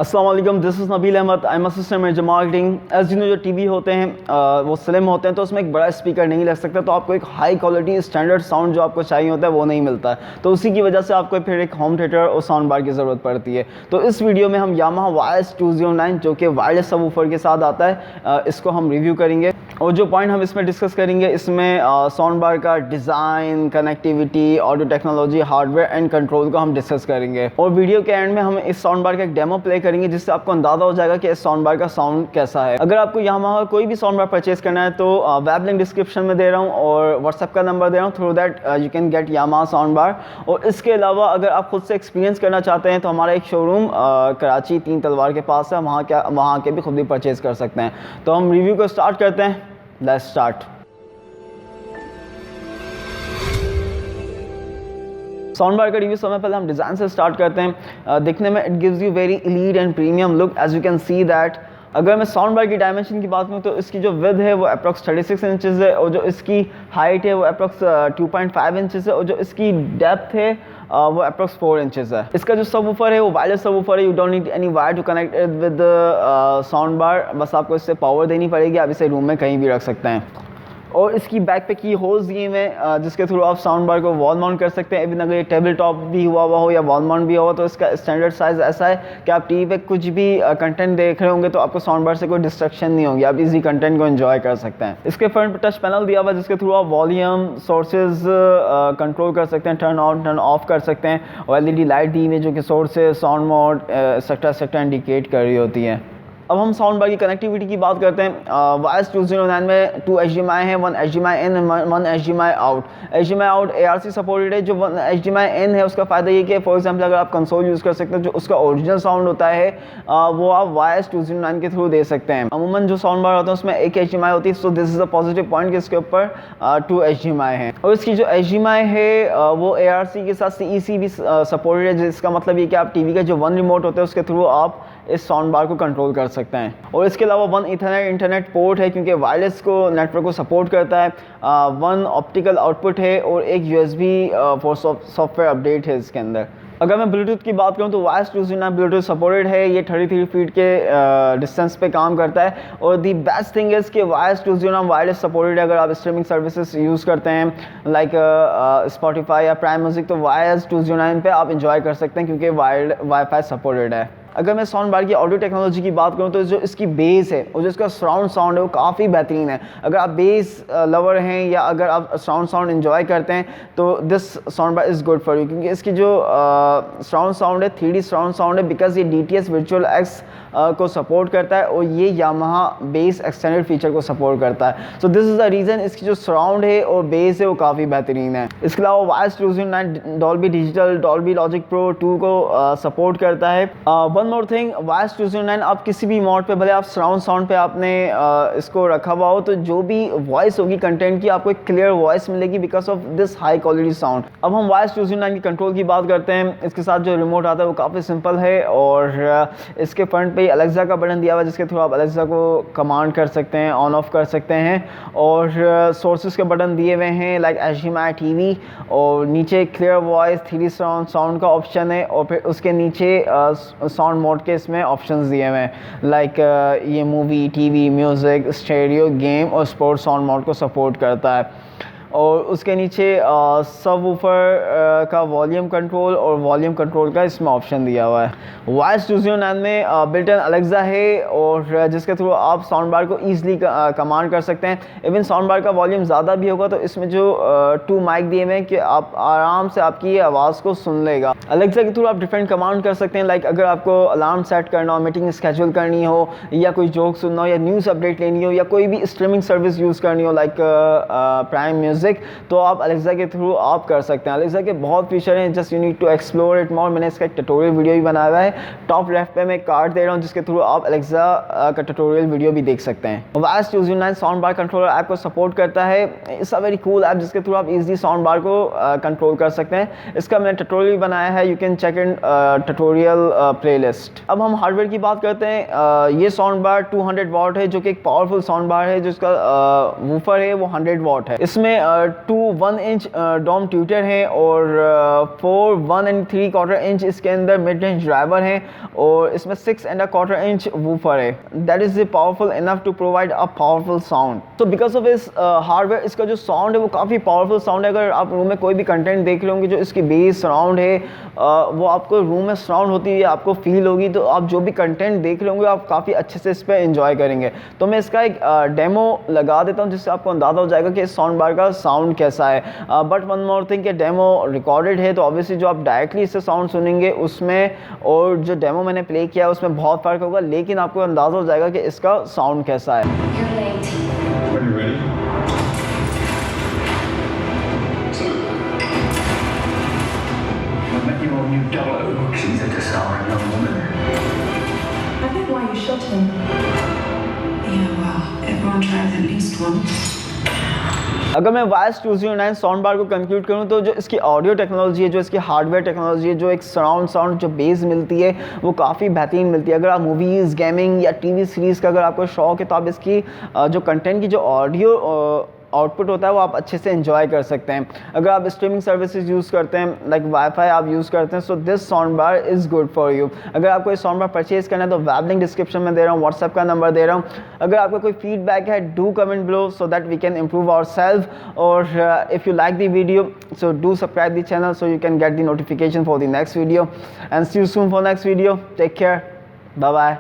अस्सलाम वालेकुम, this is Nabeel Ahmed, I am assistant manager marketing. As you know, जो TV होते हैं वो स्लिम होते हैं, तो उसमें एक बड़ा स्पीकर नहीं लग सकता, तो आपको एक हाई क्वालिटी स्टैंडर्ड साउंड जो आपको चाहिए होता है वो नहीं मिलता है। तो उसी की वजह से आपको फिर एक होम थिएटर और साउंड बार की ज़रूरत पड़ती है। तो इस वीडियो में हम यामाहा YS209 जो कि वायरलेस सबवूफर के साथ आता है, इसको हम रिव्यू करेंगे। और जो पॉइंट हम इसमें डिस्कस करेंगे, इसमें साउंड बार का design, connectivity, audio technology, hardware and control को हम डिस्कस करेंगे। और वीडियो के एंड में हम इस साउंड बार का एक डेमो प्ले करेंगे, जिससे आपको अंदाज़ा हो जाएगा कि इस साउंड बार का साउंड कैसा है। अगर आपको यामाहा कोई भी साउंड बार परचेज करना है तो वेब लिंक डिस्क्रिप्शन में दे रहा हूँ और व्हाट्सएप का नंबर दे रहा हूँ, through that you can gate Yamaha sound bar. और इसके अलावा अगर आप खुद से एक्सपीरियंस करना चाहते हैं तो हमारा एक शोरूम कराची 3 तलवार के पास है, वहाँ के भी खुद ही परचेज कर सकते हैं। तो हम रिव्यू को स्टार्ट करते हैं। Let's start. साउंड बार का रिव्यू समय पहले हम डिज़ाइन से स्टार्ट करते हैं। दिखने में it gives you very elite and premium look, as you can see that. अगर मैं साउंड बार की डायमेंशन की बात करूँ तो इसकी जो विड्थ है वो अप्रॉक्स 36 इंचज़ है, और जो इसकी हाइट है वो अप्रॉक्स 2.5 इंचज़ है, और जो इसकी डेप्थ है वो अप्रॉक्स 4 इंचज़ है। इसका जो सबवूफर है वो वायरलेस सबवूफर है। You don't need any wire to connect it with sound bar, बस आपको इससे पावर देनी पड़ेगी। आप इसे रूम में कहीं भी रख सकते हैं। और इसकी बैक पे की होल्स दिए हुए हैं, जिसके थ्रू आप साउंड बार को वॉल माउंट कर सकते हैं। इवन अगर ये टेबल टॉप भी हुआ हो या वॉल माउंट भी हुआ, तो इसका स्टैंडर्ड साइज़ ऐसा है कि आप टीवी पे कुछ भी कंटेंट देख रहे होंगे तो आपको साउंड बार से कोई डिस्ट्रक्शन नहीं होगी, आप इजी कंटेंट को एंजॉय कर सकते हैं। इसके फ्रंट पे टच पैनल दिया हुआ है, जिसके थ्रू आप वॉल्यूम सोर्सेज कंट्रोल कर सकते हैं, टर्न ऑन टर्न ऑफ कर सकते हैं। और LED लाइट दी हुई है जो कि sources, sound mode etcetera indicate कर रही होती है। अब हम साउंड बार की कनेक्टिविटी की बात करते हैं। YS209 में 2 HDMI हैं, 1 HDMI in और 1 HDMI out। HDMI out ARC supported है। जो 1 HDMI in है उसका फ़ायदा ये कि फॉर एग्जांपल अगर आप कंसोल यूज़ कर सकते हैं, जो उसका ओरिजिनल साउंड होता है वो आप YS209 के थ्रू दे सकते हैं। अमूमन जो साउंड बार होता है उसमें एक HDMI होती है, so this is a positive point कि इसके ऊपर 2 HDMI हैं। और इसकी जो HDMI है वो ARC के साथ CEC भी सपोर्टेड है, जिसका मतलब ये कि आप टीवी का जो 1 रिमोट होता है उसके थ्रू आप इस साउंड बार को कंट्रोल कर सकते हैं। और इसके अलावा 1 ईथरनेट इंटरनेट पोर्ट है, क्योंकि वायरलेस को नेटवर्क को सपोर्ट करता है। 1 ऑप्टिकल आउटपुट है और एक USB फॉर सॉफ्टवेयर अपडेट है इसके अंदर। अगर मैं ब्लूटूथ की बात करूं तो YS209 ब्लूटूथ सपोर्टेड है। ये 33 फीट के डिस्टेंस पे काम करता है। और दी बेस्ट थिंग इज़ कि YS209 वायरलेस सपोर्टेड है। अगर आप स्ट्रीमिंग सर्विसेज यूज़ करते हैं लाइक स्पॉटिफाई या प्राइम म्यूजिक, तो YS209 पे आप इंजॉय कर सकते हैं, क्योंकि वाईफाई सपोर्टेड है। अगर मैं साउंड बार की ऑडियो टेक्नोलॉजी की बात करूं तो जो इसकी बेस है और जो इसका सराउंड साउंड है वो काफ़ी बेहतरीन है। अगर आप बेस लवर हैं या अगर आप साउंड एंजॉय करते हैं तो this sound bar is good for you, क्योंकि इसकी जो सराउंड साउंड है 3D सराउंड साउंड है, बिकॉज ये DTS वर्चुअल एक्स को सपोर्ट करता है और ये यामाहा बेस एक्सटेंडेड फीचर को सपोर्ट करता है। So this is the reason इसकी जो सराउंड है और बेस है वो काफ़ी बेहतरीन है। इसके अलावा YS209 Dolby digital, Dolby logic pro 2 को सपोर्ट करता है। वन मोर थिंग, YS209 आप किसी भी मोड पे, भले आप सराउंड साउंड पे आपने इसको रखा हुआ हो, तो जो भी वॉइस होगी कंटेंट की आपको एक क्लियर वॉइस मिलेगी because of this high quality sound. अब हम YS209 की कंट्रोल की बात करते हैं। इसके साथ जो रिमोट आता है वो काफ़ी सिंपल है और इसके फ्रंट पे अलेक्सा का बटन दिया हुआ है, जिसके थ्रू आप अलेक्सा को कमांड कर सकते हैं, ऑन ऑफ कर सकते हैं। और सोर्सेज के बटन दिए हुए हैं लाइक HDMI TV, और नीचे क्लियर वॉइस 3D साउंड का ऑप्शन है, और फिर उसके नीचे साउंड मोड के इसमें ऑप्शंस दिए हुए हैं लाइक ये movie, TV, music, stereo, game और स्पोर्ट्स साउंड मोड को सपोर्ट करता है। और उसके नीचे सबवूफर का वॉल्यूम कंट्रोल और वॉल्यूम कंट्रोल का इसमें ऑप्शन दिया हुआ है। YS209 में बिल्ट इन अलेक्सा है, और जिसके थ्रू आप साउंड बार को ईजिली कमांड कर सकते हैं। इवन साउंड बार का वॉल्यूम ज़्यादा भी होगा तो इसमें जो 2 माइक दिए हुए हैं कि आप आराम से आपकी आवाज़ को सुन लेगा। अलेक्सा के थ्रू आप डिफरेंट कमांड कर सकते हैं, लाइक अगर आपको अलार्म सेट करना हो, मीटिंग स्केड्यूल करनी हो, या कोई जोक सुनना हो, या न्यूज़ अपडेट लेनी हो, या कोई भी स्ट्रीमिंग सर्विस यूज़ करनी हो लाइक प्राइम म्यूजिक, तो आप अलेक्सा के थ्रू आप कर सकते हैं। अलेक्सा के बहुत फीचर हैं, just you need to explore it more. मैंने इसका एक ट्यूटोरियल वीडियो भी बनाया हुआ है। टॉप लेफ्ट पे मैं एक कार्ड दे रहा हूँ जिसके थ्रू आप अलेक्सा का ट्यूटोरियल वीडियो भी देख सकते हैं। YS209 sound bar controller app को सपोर्ट करता है। It's a very cool app जिसके थ्रू आप इजीली साउंड बार को कंट्रोल कर सकते हैं। इसका मैंने ट्यूटोरियल बनाया है, you can check in tutorial playlist. अब हम हार्डवेयर की बात करते हैं। ये साउंड बार 200 वाट है, जो कि एक पावरफुल साउंड बार है। जिसका वूफर है वो 100 वाट है। इसमें 2 1 इंच डॉम ट्यूटर हैं और 4 1 and 3/4 इंच इसके अंदर मिड रेंज ड्राइवर हैं और इसमें 6 1/4 इंच वूफर है। That is powerful enough to provide a powerful sound. तो बिकॉज ऑफ इस हार्डवेयर इसका जो साउंड है वो काफ़ी पावरफुल साउंड है। अगर आप रूम में कोई भी कंटेंट देख रहे होंगे, जो इसकी बेस साउंड है वो आपको रूम में साउंड होती है, आपको फील होगी, तो आप जो भी कंटेंट देख रहे होंगे आप काफ़ी अच्छे से इस पर एंजॉय करेंगे। तो मैं इसका एक डेमो लगा देता हूँ जिससे आपको अंदाज़ा हो जाएगा कि इस साउंड बार का साउंड कैसा है। बट वन मोर थिंग कि डेमो रिकॉर्डेड है, तो ऑब्वियसली जो आप डायरेक्टली इससे साउंड सुनेंगे उसमें और जो डेमो मैंने प्ले किया है उसमें बहुत फ़र्क होगा, लेकिन आपको अंदाज़ा हो जाएगा कि इसका साउंड कैसा है। She's a disarming young woman. I get why you shot him. Yeah, well, everyone tries at least once. अगर मैं वायस 209 साउंड बार को कंक्लूड करूँ तो जो इसकी ऑडियो टेक्नोलॉजी है, जो इसकी हार्डवेयर टेक्नोलॉजी है, जो एक सराउंड साउंड जो बेस मिलती है वो काफ़ी बेहतरीन मिलती है। अगर आप मूवीज़, गेमिंग या टीवी सीरीज़ का अगर आपको शौक है तो आप इसकी जो कंटेंट की जो ऑडियो आउटपुट होता है वो आप अच्छे से एंजॉय कर सकते हैं। अगर आप स्ट्रीमिंग सर्विसेज यूज़ करते हैं, लाइक वाईफाई आप यूज़ करते हैं, so this sound bar is good for you. अगर आपको इस साउंड बार परचेज़ करना है तो वेब लिंक डिस्क्रिप्शन में दे रहा हूँ, व्हाट्सएप का नंबर दे रहा हूँ। अगर आपका कोई फीडबैक है do comment below so that we can improve our self. और if you like the video so do subscribe the channel so you can get the notification for the next video and see you soon for next video. Take care, bye bye.